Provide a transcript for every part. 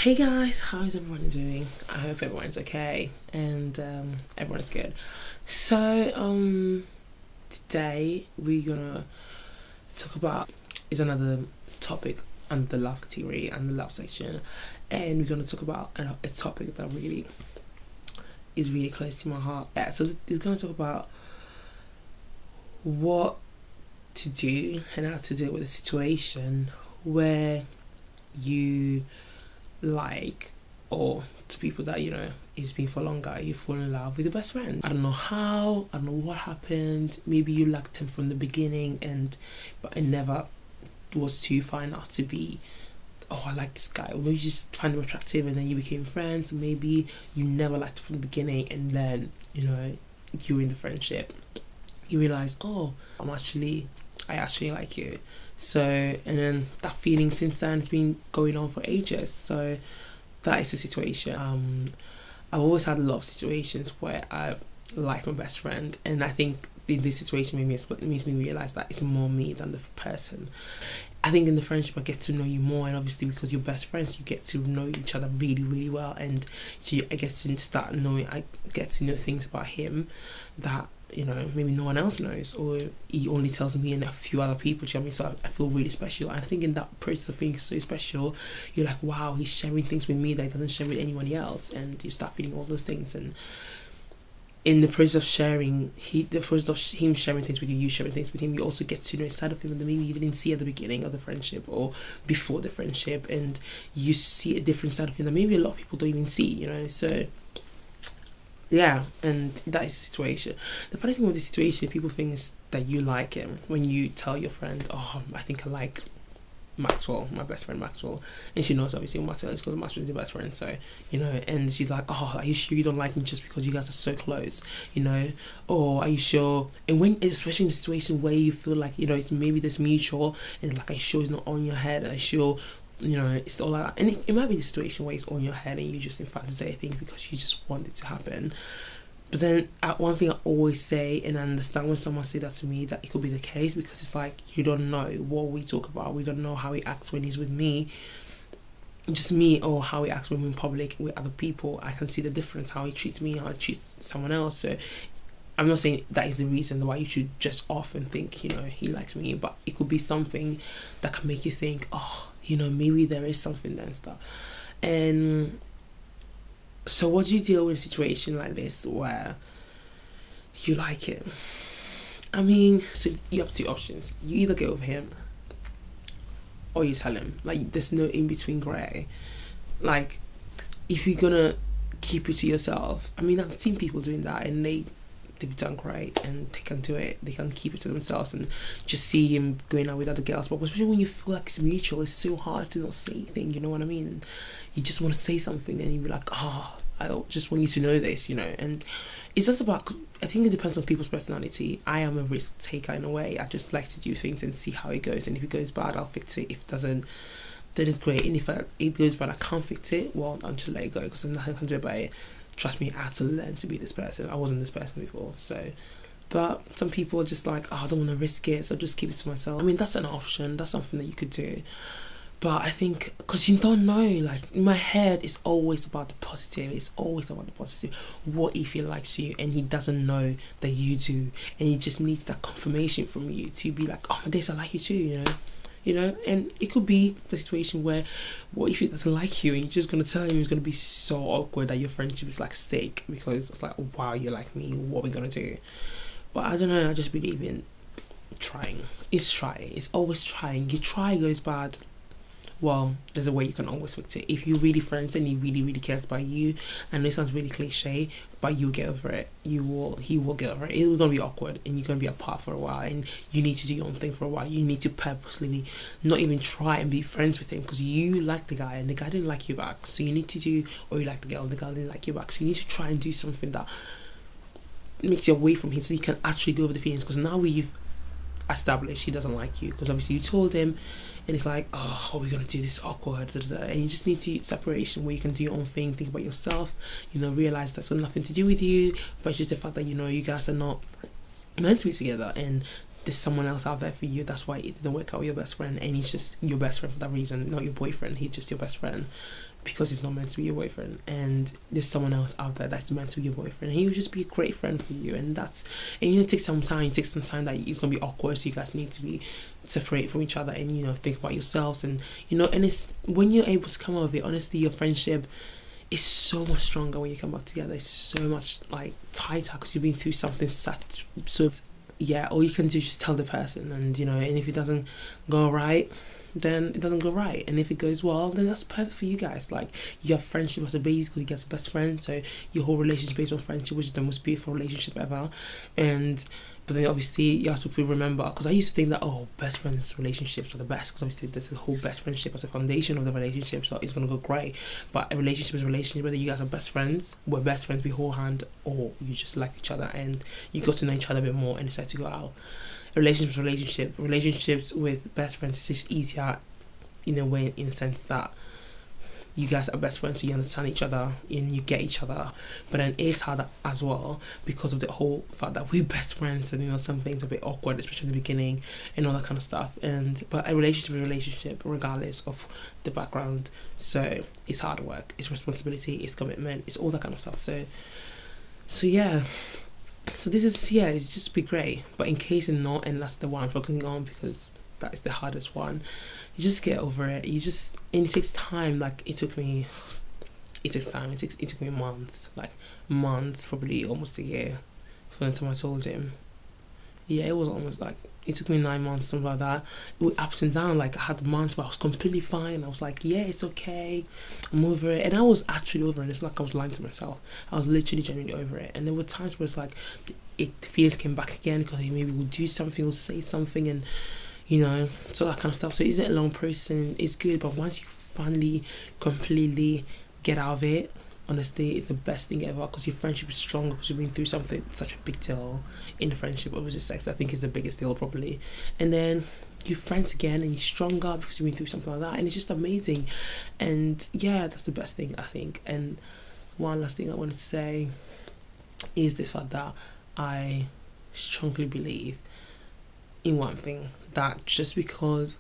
Hey guys, how's everyone doing? I hope everyone's okay and everyone's good. So today we're gonna talk about is another topic under the love theory and the love section, and we're gonna talk about a topic that really is really close to my heart. Yeah, so it's gonna talk about what to do and how to deal with a situation where you like, or to people that you've been for longer, you fall in love with your best friend. I don't know how, I don't know what happened. Maybe you liked him from the beginning but it never was to find out to be, oh, I like this guy. Or maybe you just find him attractive and then you became friends. Maybe you never liked him from the beginning and then during the friendship you realize, oh, I actually like you. So, and then that feeling since then has been going on for ages. So that is the situation. I've always had a lot of situations where I like my best friend, and I think in this situation it makes me realize that it's more me than the person. I think in the friendship I get to know you more, and obviously because you're best friends you get to know each other really, really well, and so I get to know things about him that maybe no one else knows, or he only tells me and a few other people. Do you know what I mean? So I feel really special, and I think in that process of being so special, you're like, wow, he's sharing things with me that he doesn't share with anyone else, and you start feeling all those things. And in the process of sharing, the process of him sharing things with you, you sharing things with him, you also get to know a side of him that maybe you didn't see at the beginning of the friendship or before the friendship, and you see a different side of him that maybe a lot of people don't even see. So yeah, and that is the situation. The funny thing with the situation, people think is that you like him when you tell your friend, oh, I think I like Maxwell, my best friend Maxwell, and she knows obviously Maxwell is because Maxwell is your best friend. So and she's like, oh, are you sure you don't like me just because you guys are so close? Or are you sure? And when, especially in a situation where you feel like it's maybe this mutual, and like, are you sure it's not on your head? Are you sure? It's all like that. And it might be the situation where it's on your head and you just fantasize things because you just want it to happen. But then one thing I always say, and I understand when someone say that to me, that it could be the case, because it's like, you don't know what we talk about, we don't know how he acts when he's with me, just me, or how he acts when we're in public with other people. I can see the difference, how he treats me, how he treats someone else. So I'm not saying that is the reason why you should just often think he likes me, but it could be something that can make you think, oh, maybe there is something there and stuff. And so what do you deal with a situation like this where you like it? I mean, so you have two options. You either go with him or you tell him. Like, there's no in between grey. Like, if you're gonna keep it to yourself, I mean, I've seen people doing that and they've done great and they can do it. They can keep it to themselves and just see him going out with other girls. But especially when you feel like it's mutual, it's so hard to not say anything, you know what I mean? And you just want to say something and you be like, oh, I just want you to know this, and it's just about, I think it depends on people's personality. I am a risk taker in a way. I just like to do things and see how it goes, and if it goes bad, I'll fix it. If it doesn't, then it's great. And if it goes bad, I can't fix it, well, I'll just let it go, because there's nothing I can do about it. Trust me, I had to learn to be this person. I wasn't this person before. So, but some people are just like, oh, I don't want to risk it, so I'll just keep it to myself. I mean, that's an option. That's something that you could do. But I think, because you don't know, like, in my head, it's always about the positive. It's always about the positive. What if he likes you and he doesn't know that you do, and he just needs that confirmation from you to be like, oh, this, I like you too, and it could be the situation where, what if he doesn't like you and you're just going to tell him? It's going to be so awkward that your friendship is like a steak, because it's like, oh, wow, you like me, what are we going to do? But I don't know, I just believe in trying. It's always trying. You try, it goes bad, well, there's a way you can always fix it. If you're really friends and he really, really cares about you, and it sounds really cliche, but you'll get over it. He will get over it. It's gonna be awkward and you're gonna be apart for a while, and you need to do your own thing for a while. You need to purposely not even try and be friends with him, because you like the guy and the guy didn't like you back. So you need to do, or you like the girl and the girl didn't like you back. So you need to try and do something that makes you away from him, so you can actually go over the feelings, because now we've established he doesn't like you, because obviously you told him, and it's like, oh, what are we gonna do? This is awkward, and you just need to separation where you can do your own thing, think about yourself, realize that's got nothing to do with you, but it's just the fact that you guys are not meant to be together, and there's someone else out there for you. That's why it didn't work out with your best friend, and he's just your best friend for that reason, not your boyfriend. He's just your best friend. because he's not meant to be your boyfriend, and there's someone else out there that's meant to be your boyfriend, and he will just be a great friend for you. And it takes some time. It takes some time that it's gonna be awkward, so you guys need to be separate from each other and think about yourselves, and and it's when you're able to come out of it, honestly, your friendship is so much stronger when you come back together. It's so much like tighter because you've been through something such so. Yeah, all you can do is just tell the person, and and if it doesn't go right, then it doesn't go right, and if it goes well, then that's perfect for you guys. Like, you have friendship as a base because you guys are best friends, so your whole relationship is based on friendship, which is the most beautiful relationship ever. But then obviously you have to remember, because I used to think that best friends relationships are the best, because obviously there's a whole best friendship as a foundation of the relationship, so it's gonna go great. But a relationship is a relationship, whether you guys are best friends, we're best friends beforehand, or you just like each other and you got to know each other a bit more and decide to go out. Relationships with best friends is just easier in a way, in the sense that you guys are best friends, so you understand each other and you get each other. But then it's harder as well because of the whole fact that we're best friends, and some things are a bit awkward, especially in the beginning and all that kind of stuff. But a relationship is a relationship regardless of the background. So it's hard work, it's responsibility, it's commitment, it's all that kind of stuff. So yeah. So this is, it's just be great. But in case it's not, and that's the one I'm focusing on, because that is the hardest one, you just get over it. And it takes time. Like, it took me months, probably almost a year from the time I told him. Yeah, it was almost it took me 9 months, something like that, with ups and downs. Like, I had months where I was completely fine. I was like, yeah, it's okay, I'm over it. And I was actually over it. It's like I was lying to myself. I was literally genuinely over it. And there were times where it's like the feelings came back again, because he maybe would do something or say something, and so that kind of stuff. So it's a long process, and it's good. But once you finally completely get out of it, honestly, it's the best thing ever, because your friendship is stronger, because you've been through something such a big deal in the friendship. Obviously, sex, I think, is the biggest deal probably. And then you're friends again, and you're stronger because you've been through something like that, and it's just amazing. And yeah, that's the best thing, I think. And one last thing I want to say is the fact that I strongly believe in one thing, that just because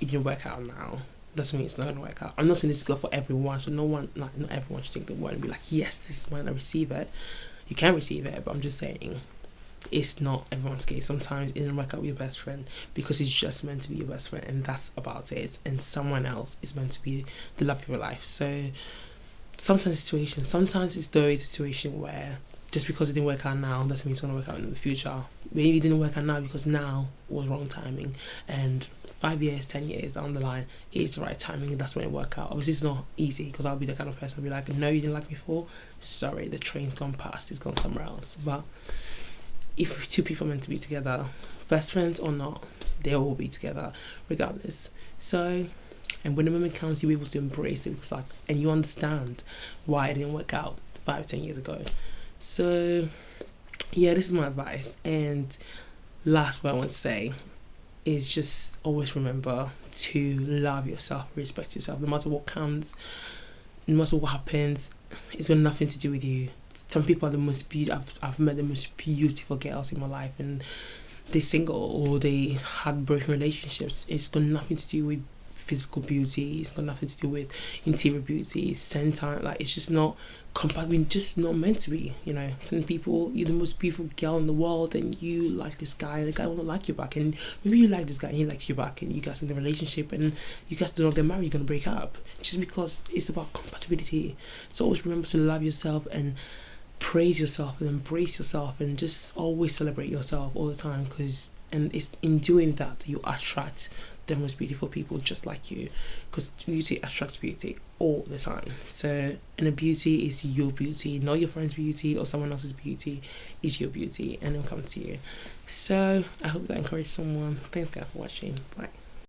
it didn't work out now doesn't mean it's not gonna work out. I'm not saying this is good for everyone, so not everyone should take the word and be like, yes, this is when I receive it. You can receive it, but I'm just saying it's not everyone's case. Sometimes it didn't work out with your best friend because it's just meant to be your best friend, and that's about it. And someone else is meant to be the love of your life. So sometimes it's a situation where just because it didn't work out now doesn't mean it's going to work out in the future. Maybe it didn't work out now because now was wrong timing, and 5 years, 10 years down the line is the right timing, and that's when it worked out. Obviously it's not easy, because I'll be the kind of person I'll be like, no, you didn't like me before, sorry, the train's gone past, it's gone somewhere else. But if two people are meant to be together, best friends or not, they will be together regardless. So, and when the moment comes, you'll be able to embrace it, because and you understand why it didn't work out 5-10 years ago. So yeah, this is my advice. And last, what I want to say is just always remember to love yourself, respect yourself. No matter what comes, no matter what happens, it's got nothing to do with you. Some people are the most beautiful. I've met the most beautiful girls in my life, and they're single or they had broken relationships. It's got nothing to do with physical beauty, it's got nothing to do with interior beauty, sentiment. It's just not compatible, just not meant to be. Some people, you're the most beautiful girl in the world, and you like this guy, and the guy won't like you back, and maybe you like this guy and he likes you back, and you guys are in a relationship, and you guys do not get married, you're gonna break up just because it's about compatibility. So always remember to love yourself and praise yourself and embrace yourself, and just always celebrate yourself all the time, and it's in doing that you attract the most beautiful people just like you, because beauty attracts beauty all the time. So, and the beauty is your beauty, not your friend's beauty or someone else's beauty. Is your beauty, and it'll come to you. So I hope that encourages someone. Thanks guys for watching. Bye.